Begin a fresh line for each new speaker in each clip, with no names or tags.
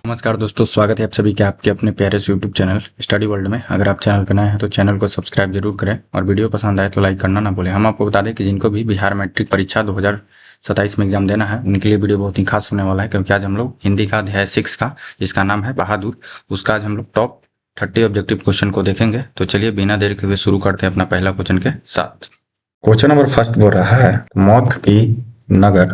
नमस्कार दोस्तों, स्वागत है आप सभी के आपके अपने प्यारे से यूट्यूब चैनल स्टडी वर्ल्ड में। अगर आप चैनल पर नए हैं तो चैनल को सब्सक्राइब जरूर करें और वीडियो पसंद आए तो लाइक करना ना भूलें। हम आपको बता दें कि जिनको भी बिहार मैट्रिक परीक्षा 2027 में एग्जाम देना है उनके लिए वीडियो बहुत ही खास होने वाला है, क्योंकि आज हम लोग हिंदी का अध्याय 6 का, जिसका नाम है बहादुर, उसका आज हम लोग टॉप 30 ऑब्जेक्टिव क्वेश्चन को देखेंगे। तो चलिए बिना देर के हुए शुरू करते हैं अपना पहला क्वेश्चन के साथ। क्वेश्चन नंबर फर्स्ट बोल रहा है, मौत की नगर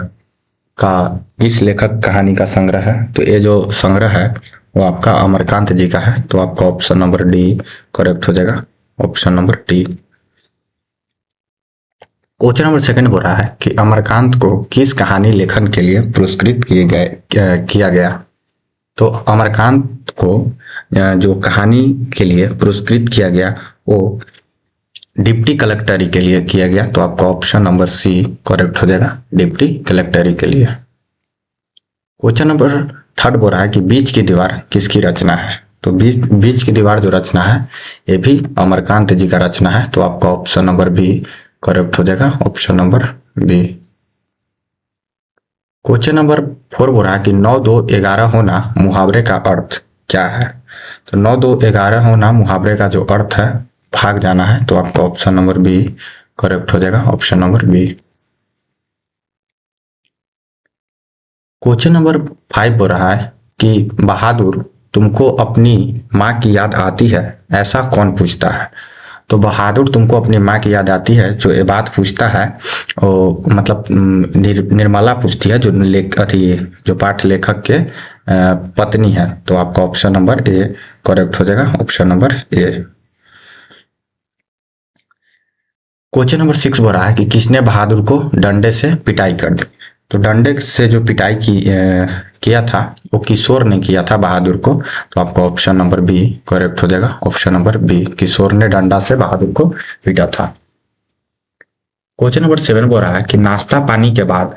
का इस लेखक कहानी का संग्रह है। तो ये जो संग्रह है वो आपका अमरकांत जी का है, तो आपका ऑप्शन नंबर डी करेक्ट हो जाएगा, option number D. Question number second बोल रहा है कि अमरकांत को किस कहानी लेखन के लिए पुरस्कृत किया गया। तो अमरकांत को जो कहानी के लिए पुरस्कृत किया गया वो डिप्टी कलेक्टरी के लिए किया गया, तो आपका ऑप्शन नंबर सी करेक्ट हो जाएगा, डिप्टी कलेक्टरी के लिए। क्वेश्चन नंबर थर्ड बोल रहा है कि बीच की दीवार किसकी रचना है। तो बीच की दीवार जो रचना है ये भी अमरकांत जी का रचना है, तो आपका ऑप्शन नंबर बी करेक्ट हो जाएगा, option number B. Question number 4 बोल रहा है कि 9 2 11 होना मुहावरे का अर्थ क्या है। तो 9 2 11 होना मुहावरे का जो अर्थ है भाग जाना है, तो आपका ऑप्शन नंबर बी करेक्ट हो जाएगा, option number B. Question number 5 बोल रहा है कि बहादुर तुमको अपनी माँ की याद आती है, ऐसा कौन पूछता है। तो बहादुर तुमको अपनी माँ की याद आती है, जो ये बात पूछता है वो मतलब निर्मला पूछती है, जो पाठ लेखक के पत्नी है, तो आपका ऑप्शन नंबर ए करेक्ट हो जाएगा, option number A. Question number 6 बोल रहा है कि किसने बहादुर को डंडे से पिटाई कर दी। तो डंडे से जो पिटाई किया था वो किशोर ने किया था बहादुर को, तो आपका ऑप्शन नंबर बी करेक्ट हो जाएगा, ऑप्शन नंबर बी, किशोर ने डंडा से बहादुर को पीटा था। क्वेश्चन नंबर 7 बोल रहा है कि नाश्ता पानी के बाद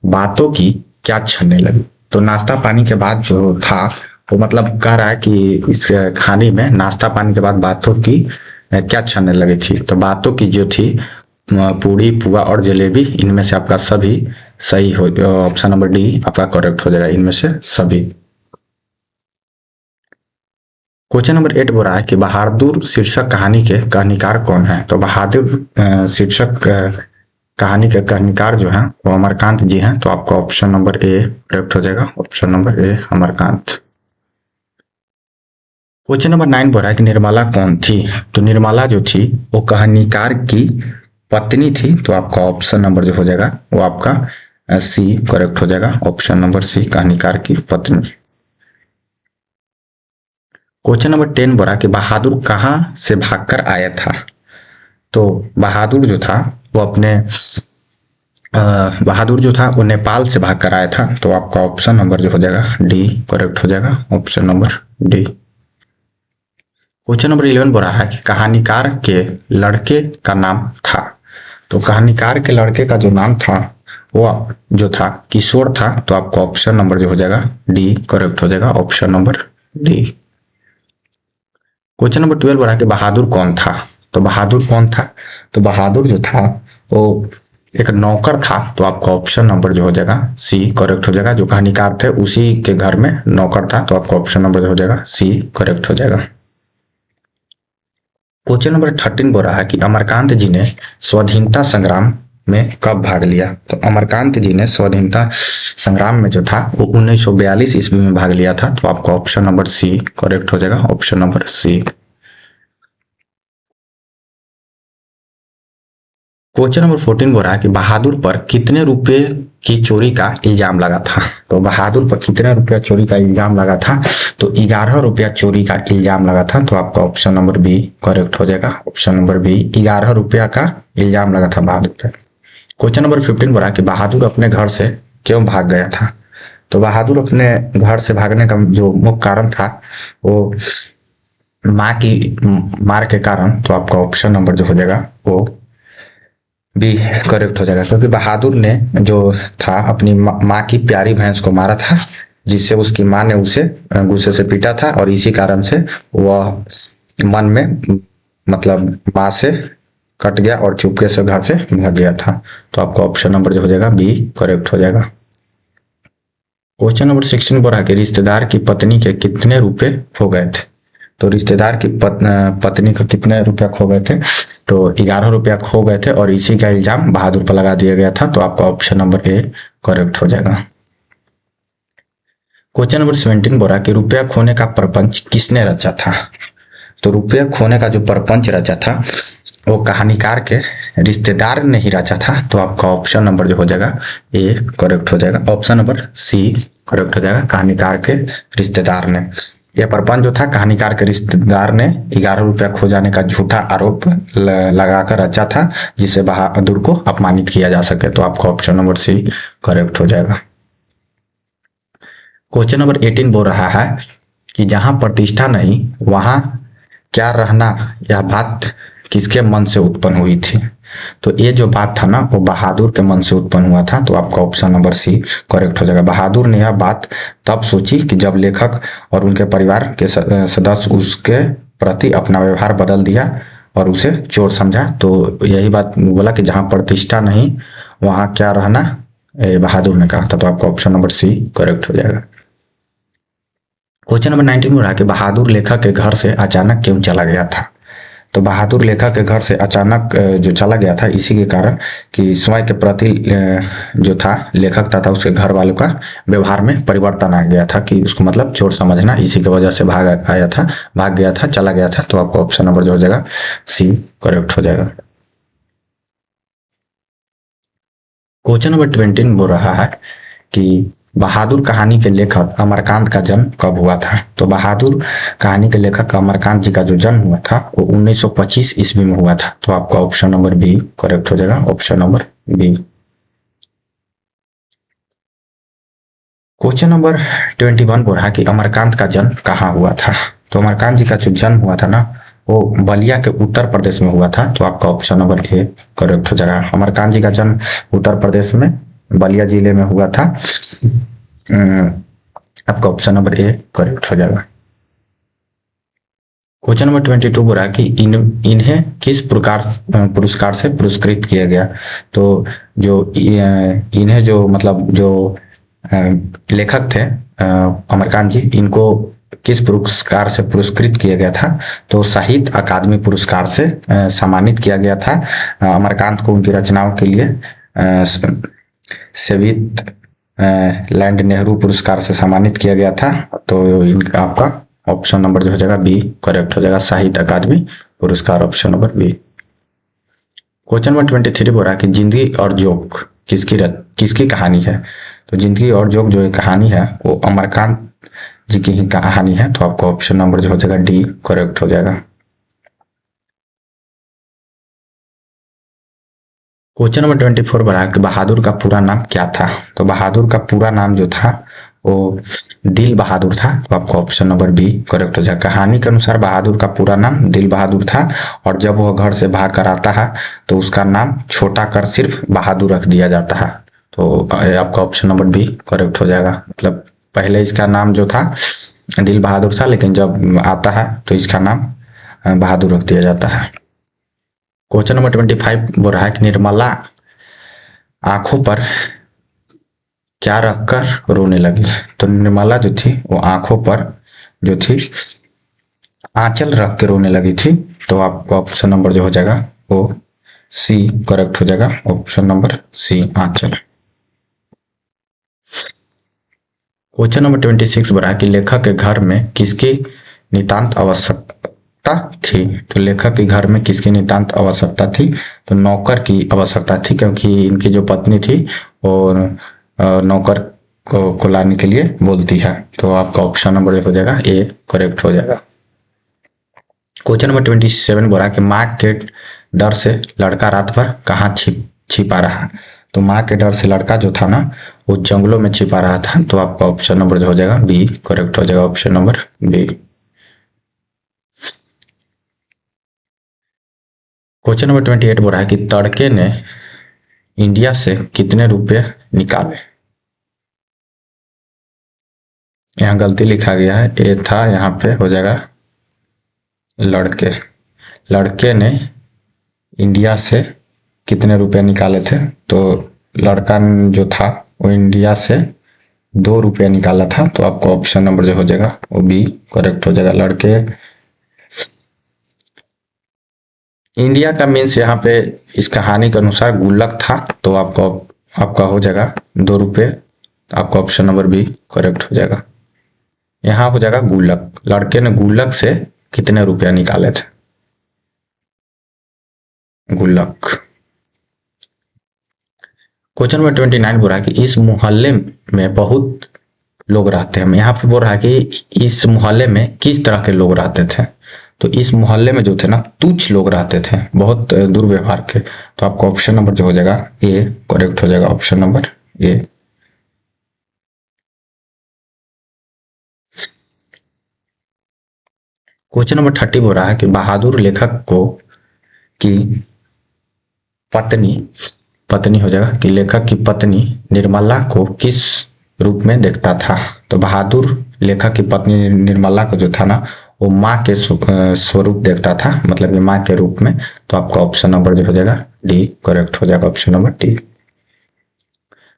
बातों की क्या छनने लगी। तो नाश्ता पानी के बाद जो था वो मतलब कह रहा है कि इस कहानी में नाश्ता पानी के बाद बातों की क्या छनने लगी थी। तो बातों की जो थी पूड़ी, पुआ और जलेबी, इनमें से आपका सभी सही हो, ऑप्शन नंबर डी आपका करेक्ट हो जाएगा, इनमें से सभी। क्वेश्चन नंबर 8 बोल रहा है कि बहादुर शीर्षक कहानी के कहानीकार कौन है। तो बहादुर शीर्षक कहानी के कहानीकार जो है वो अमरकांत जी हैं, तो आपका ऑप्शन नंबर ए करेक्ट हो जाएगा, option number A Amarkant. Question number 9 बोल रहा है कि निर्मला कौन थी। तो निर्मला जो थी वो कहानीकार की पत्नी थी, तो आपका ऑप्शन नंबर जो हो जाएगा वो आपका सी करेक्ट हो जाएगा, ऑप्शन नंबर सी, कहानीकार की पत्नी। क्वेश्चन नंबर 10 बोला कि बहादुर कहाँ से भागकर आया था। तो बहादुर जो था वो नेपाल से भागकर आया था, तो आपका ऑप्शन नंबर जो हो जाएगा डी करेक्ट हो जाएगा, option number D. Question number 11 बोल रहा है कि कहानीकार के लड़के का नाम था। तो कहानीकार के लड़के का जो नाम था वो जो था किशोर था, तो आपका ऑप्शन नंबर जो हो जाएगा डी करेक्ट हो जाएगा, option number D. Question number 12 बोल रहा है कि बहादुर कौन था। तो बहादुर कौन था, तो बहादुर जो था वो एक नौकर था, तो आपका ऑप्शन नंबर जो हो जाएगा सी करेक्ट हो जाएगा, जो कहानीकार थे उसी के घर में नौकर था, तो आपका ऑप्शन नंबर जो हो जाएगा सी करेक्ट हो जाएगा। क्वेश्चन नंबर 13 बोल रहा है कि अमरकांत जी ने स्वाधीनता संग्राम में कब भाग लिया। तो अमरकांत जी ने स्वाधीनता संग्राम में जो था वो 1942 ईस्वी में भाग लिया था, तो आपका ऑप्शन नंबर सी करेक्ट हो जाएगा, option number C. Question number 14 बोल रहा है कि बहादुर पर कितने रुपए की चोरी का इल्जाम लगा था। तो बहादुर पर कितने रुपया चोरी का इल्जाम लगा था, तो 11 रुपया चोरी का इल्जाम लगा था, तो आपका ऑप्शन नंबर बी करेक्ट हो जाएगा, ऑप्शन नंबर बी, 11 रुपया का इल्जाम लगा था बहादुर पर। क्वेश्चन नंबर 15 बोला कि बहादुर अपने घर से क्यों भाग गया था। तो बहादुर अपने घर से भागने का जो मुख्य कारण था वो माँ की मार के कारण, तो आपका ऑप्शन नंबर जो हो जाएगा वो बी करेक्ट हो जाएगा, क्योंकि बहादुर ने जो था अपनी माँ की प्यारी भैंस को मारा था, जिससे उसकी माँ ने उसे गुस्से से पीटा था, और इसी कारण से वह मन में मतलब माँ से कट गया और चुपके से घर से भाग गया था। तो आपका ऑप्शन नंबर जो हो जाएगा बी करेक्ट हो जाएगा। क्वेश्चन नंबर 16 बोल रहा है कि रिश्तेदार की पत्नी के कितने रुपए खो गए थे। तो रिश्तेदार की पत्नी को कितने रुपया खो गए थे, तो 11 रुपया खो गए थे और इसी का इल्जाम बहादुर पर लगा दिया गया था। तो आपका ऑप्शन नंबर ए करेक्ट हो जाएगा। क्वेश्चन नंबर 17 बोल रहा है कि रुपया खोने का प्रपंच किसने रचा था। तो रुपया खोने का जो प्रपंच रचा था वो कहानीकार के रिश्तेदार ने ही रचा था। तो आपका ऑप्शन नंबर जो हो जाएगा ए करेक्ट हो जाएगा। ऑप्शन नंबर सी करेक्ट हो जाएगा। कहानीकार के रिश्तेदार ने यह प्रपंच जो था कहानीकार के रिश्तेदार ने 11 रुपया खो जाने का झूठा आरोप लगाकर रचा था, जिससे बहादुर को अपमानित किया जा सके। तो आपका ऑप्शन नंबर सी करेक्ट हो जाएगा। क्वेश्चन नंबर 18 बोल रहा है कि जहां प्रतिष्ठा नहीं वहां क्या रहना, यह बात किसके मन से उत्पन्न हुई थी। तो ये जो बात था ना वो बहादुर के मन से उत्पन्न हुआ था। तो आपका ऑप्शन नंबर सी करेक्ट हो जाएगा। बहादुर ने यह बात तब सोची कि जब लेखक और उनके परिवार के सदस्य उसके प्रति अपना व्यवहार बदल दिया और उसे चोर समझा। तो यही बात बोला कि जहां प्रतिष्ठा नहीं वहां क्या रहना, बहादुर ने कहा था। तो आपका ऑप्शन नंबर सी करेक्ट हो जाएगा। क्वेश्चन नंबर 19 में रहा कि बहादुर लेखक के घर से अचानक क्यों चला गया था। तो बहादुर लेखक के घर से अचानक जो चला गया था इसी के कारण कि स्वयं के प्रति जो था लेखक तथा उसके घर वालों का व्यवहार में परिवर्तन आ गया था, कि उसको मतलब चोर समझना, इसी की वजह से भाग गया था, चला गया था। तो आपका ऑप्शन नंबर जो हो जाएगा सी करेक्ट हो जाएगा। क्वेश्चन नंबर 20 बोल रहा है कि बहादुर कहानी के लेखक अमरकांत का जन्म कब हुआ था। तो बहादुर कहानी के लेखक अमरकांत जी का जो जन्म हुआ था वो 1925 ईस्वी में हुआ था। तो आपका ऑप्शन नंबर बी करेक्ट हो जाएगा। Option number B. Question number 21 बोल रहा है कि अमरकांत का जन्म कहाँ हुआ था। तो अमरकांत जी का जो जन्म हुआ था ना वो बलिया के उत्तर प्रदेश में हुआ था। तो आपका ऑप्शन नंबर ए करेक्ट हो जाएगा। अमरकांत जी का जन्म उत्तर प्रदेश में बलिया जिले में हुआ था। आपका ऑप्शन नंबर ए करेक्ट हो जाएगा। क्वेश्चन नंबर 22 बोल रहा है कि इन्हें किस पुरस्कार से पुरस्कृत किया गया। तो जो इन्हें जो मतलब जो लेखक थे अमरकांत जी, इनको किस पुरस्कार से पुरस्कृत किया गया था। तो साहित्य अकादमी पुरस्कार से सम्मानित किया गया था अमरकांत को उनकी रचनाओं के लिए। सेवित लैंड नेहरू पुरस्कार से सम्मानित किया गया था। तो इनका आपका ऑप्शन नंबर जो हो जाएगा बी करेक्ट हो जाएगा। साहित्य अकादमी पुरस्कार option number B. Question number 23 बोल रहा है कि जिंदगी और जोक किसकी कहानी है। तो जिंदगी और जोक जो कहानी है वो अमरकांत जी की ही कहानी है। तो आपका ऑप्शन नंबर जो हो जाएगा डी करेक्ट हो जाएगा। क्वेश्चन नंबर 24 बड़ा कि बहादुर का पूरा नाम क्या था। तो बहादुर का पूरा नाम जो था वो दिल बहादुर था। तो आपको ऑप्शन नंबर बी करेक्ट हो जाएगा। कहानी के अनुसार बहादुर का पूरा नाम दिल बहादुर था और जब वह घर से भाग कर आता है तो उसका नाम छोटा कर सिर्फ बहादुर रख दिया जाता है। तो आपका ऑप्शन नंबर बी करेक्ट हो जाएगा। मतलब पहले इसका नाम जो था दिल बहादुर था, लेकिन जब आता है तो इसका नाम बहादुर रख दिया जाता है। क्वेश्चन नंबर 25 बोल रहा है कि निर्मला आंखों पर क्या रखकर रोने लगी। तो निर्मला जो थी वो आंखों पर जो थी आंचल रख के रोने लगी थी। तो आपको ऑप्शन नंबर जो हो जाएगा वो सी करेक्ट हो जाएगा। ऑप्शन नंबर सी आंचल। क्वेश्चन नंबर 26 बोल रहा है कि लेखक के घर में किसकी नितांत आवश्यकता थी। तो लेखक के घर में किसकी नितांत आवश्यकता थी। तो नौकर की आवश्यकता थी, क्योंकि इनकी जो पत्नी थी वो नौकर को लाने के लिए बोलती है। तो आपका ऑप्शन नंबर हो जाएगा ए करेक्ट हो जाएगा। क्वेश्चन नंबर 27 बोल रहा है कि माँ के डर से लड़का रात भर कहाँ छिपा रहा। तो माँ के डर से लड़का जो था ना वो जंगलों में छिपा रहा था। तो आपका ऑप्शन नंबर जो हो जाएगा बी करेक्ट हो जाएगा। Option number B. Question number 28 बोल रहा है कि तड़के ने इंडिया से कितने रुपए निकाले। यहाँ गलती लिखा गया है, ए था, यहाँ पे हो जाएगा लड़के ने इंडिया से कितने रुपए निकाले थे। तो लड़का जो था वो इंडिया से 2 रुपया निकाला था, तो आपका ऑप्शन नंबर जो हो जाएगा वो बी करेक्ट हो जाएगा। लड़के इंडिया का मीन्स यहाँ पे इस कहानी के अनुसार गुल्लक था, तो आपका हो जाएगा 2 रुपये। आपका ऑप्शन नंबर बी करेक्ट हो जाएगा। यहाँ हो जाएगा गुल्लक, लड़के ने गुल्लक से कितने रुपया निकाले थे। गुल्लक। क्वेश्चन नंबर 29 बोल रहा है कि इस मोहल्ले में बहुत लोग रहते हैं। यहाँ पे बोल रहा है कि इस मोहल्ले में किस तरह के लोग रहते थे। तो इस मोहल्ले में जो थे ना तुच्छ लोग रहते थे, बहुत दुर्व्यवहार के। तो आपका ऑप्शन नंबर जो हो जाएगा ए करेक्ट हो जाएगा। Option number A. Question number 30 बोल रहा है कि बहादुर लेखक को की पत्नी हो जाएगा कि लेखक की पत्नी निर्मला को किस रूप में देखता था। तो बहादुर लेखक की पत्नी निर्मला को जो था ना वो माँ के स्वरूप देखता था, मतलब कि माँ के रूप में। तो आपका ऑप्शन नंबर जो हो जाएगा डी करेक्ट हो जाएगा। Option number D.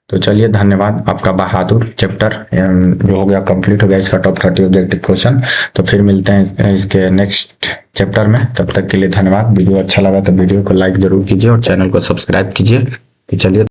तो चलिए धन्यवाद, आपका बहादुर चैप्टर जो हो गया कंप्लीट हो गया, इसका टॉप 30 ऑब्जेक्टिव क्वेश्चन। तो फिर मिलते हैं इसके नेक्स्ट चैप्टर में, तब तक के लिए धन्यवाद। वीडियो अच्छा लगा तो वीडियो को लाइक जरूर कीजिए और चैनल को सब्सक्राइब कीजिए। तो चलिए।